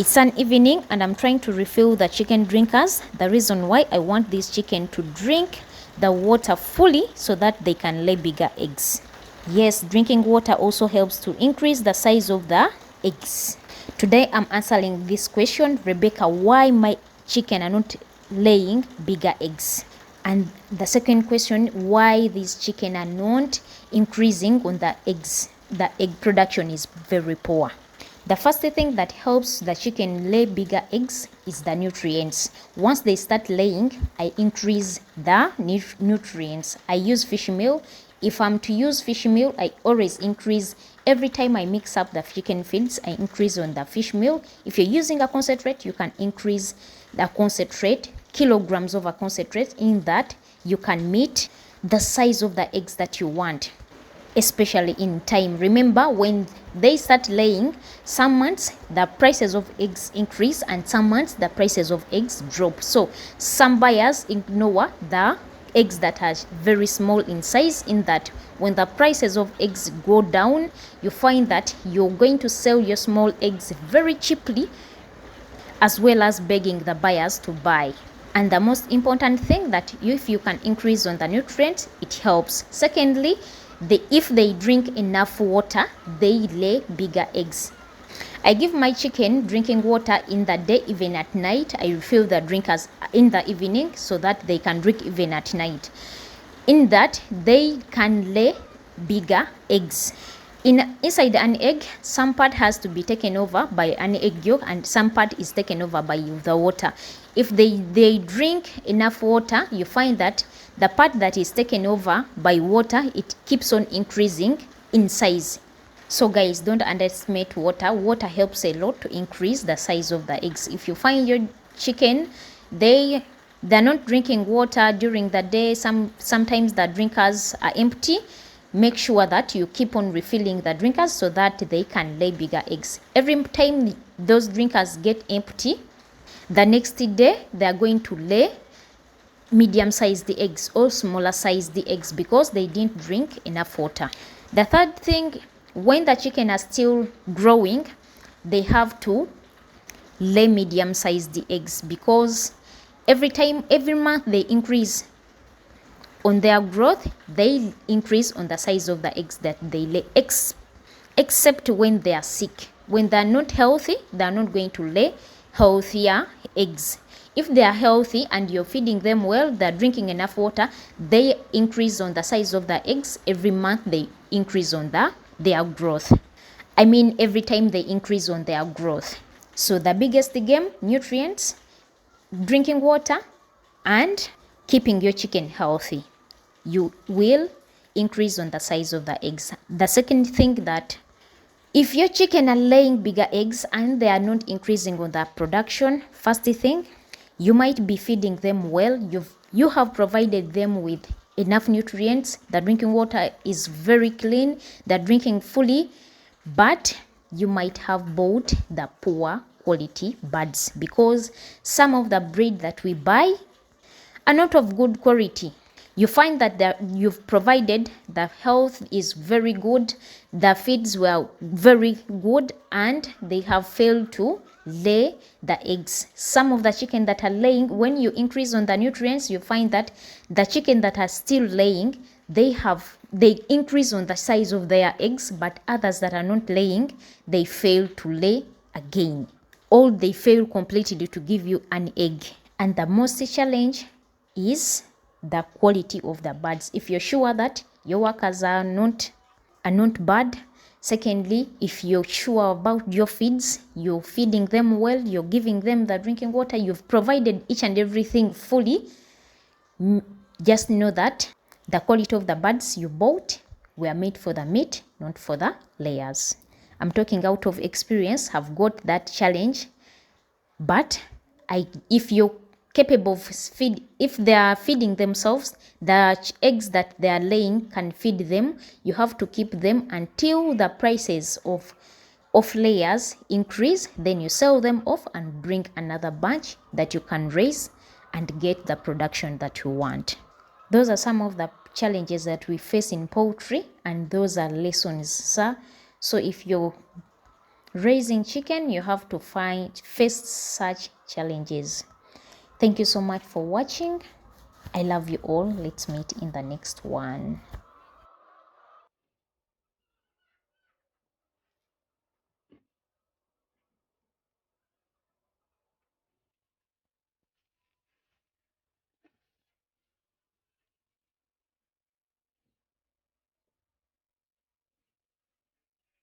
It's an evening and I'm trying to refill the chicken drinkers. The reason why I want this chicken to drink the water fully so that they can lay bigger eggs. Yes, drinking water also helps to increase the size of the eggs. Today I'm answering this question, Rebecca, why my chicken are not laying bigger eggs? And the second question, why these chicken are not increasing on the eggs. The egg production is very poor. The first thing that helps the chicken lay bigger eggs is the nutrients. Once they start laying, I increase the nutrients. I use fish meal. If I'm to use fish meal, I always increase. Every time I mix up the chicken feeds, I increase on the fish meal. If you're using a concentrate, you can increase the concentrate, kilograms of a concentrate, in that you can meet the size of the eggs that you want, especially in time. Remember, when they start laying, some months the prices of eggs increase and some months the prices of eggs drop. So some buyers ignore the eggs that are very small in size, in that when the prices of eggs go down, you find that you're going to sell your small eggs very cheaply, as well as begging the buyers to buy. And the most important thing, that if you can increase on the nutrients, it helps. Secondly, if they drink enough water, they lay bigger eggs. I give my chicken drinking water in the day, even at night. I refill the drinkers in the evening so that they can drink even at night. In that, they can lay bigger eggs. Inside an egg, some part has to be taken over by an egg yolk and some part is taken over by the water. If they drink enough water, you find that the part that is taken over by water, it keeps on increasing in size. So guys, don't underestimate water. Water helps a lot to increase the size of the eggs. If you find your chicken, they're not drinking water during the day, sometimes the drinkers are empty, make sure that you keep on refilling the drinkers so that they can lay bigger eggs. Every time those drinkers get empty, the next day they are going to lay medium-sized eggs or smaller-sized eggs because they didn't drink enough water. The third thing, when the chicken are still growing, they have to lay medium-sized eggs, because every month they increase on their growth, they increase on the size of the eggs that they lay, except when they are sick. When they are not healthy, they are not going to lay healthier eggs. If they are healthy and you're feeding them well, they're drinking enough water, they increase on the size of the eggs. Every month they increase on their growth. I mean, every time they increase on their growth. So the biggest game, nutrients, drinking water, and keeping your chicken healthy. You will increase on the size of the eggs. The second thing, that if your chicken are laying bigger eggs and they are not increasing on the production, first thing, you might be feeding them well. You have provided them with enough nutrients. The drinking water is very clean. They're drinking fully, but you might have bought the poor quality birds, because some of the breed that we buy are not of good quality. You find that you've provided, the health is very good, the feeds were very good, and they have failed to lay the eggs. Some of the chicken that are laying, when you increase on the nutrients, you find that the chicken that are still laying, they increase on the size of their eggs, but others that are not laying, they fail to lay again, or they fail completely to give you an egg. And the most challenge is the quality of the birds. If you're sure that your workers are not bad, secondly, if you're sure about your feeds, you're feeding them well, you're giving them the drinking water, you've provided each and everything fully, just know that the quality of the birds you bought were made for the meat, not for the layers. I'm talking out of experience, have got that challenge. But if you're capable of if they are feeding themselves, the eggs that they are laying can feed them, you have to keep them until the prices of layers increase, then you sell them off and bring another batch that you can raise and get the production that you want. Those are some of the challenges that we face in poultry, and those are lessons, sir. So if you're Raising chicken, you have to face such challenges. Thank you so much for watching. I love you all. Let's meet in the next one.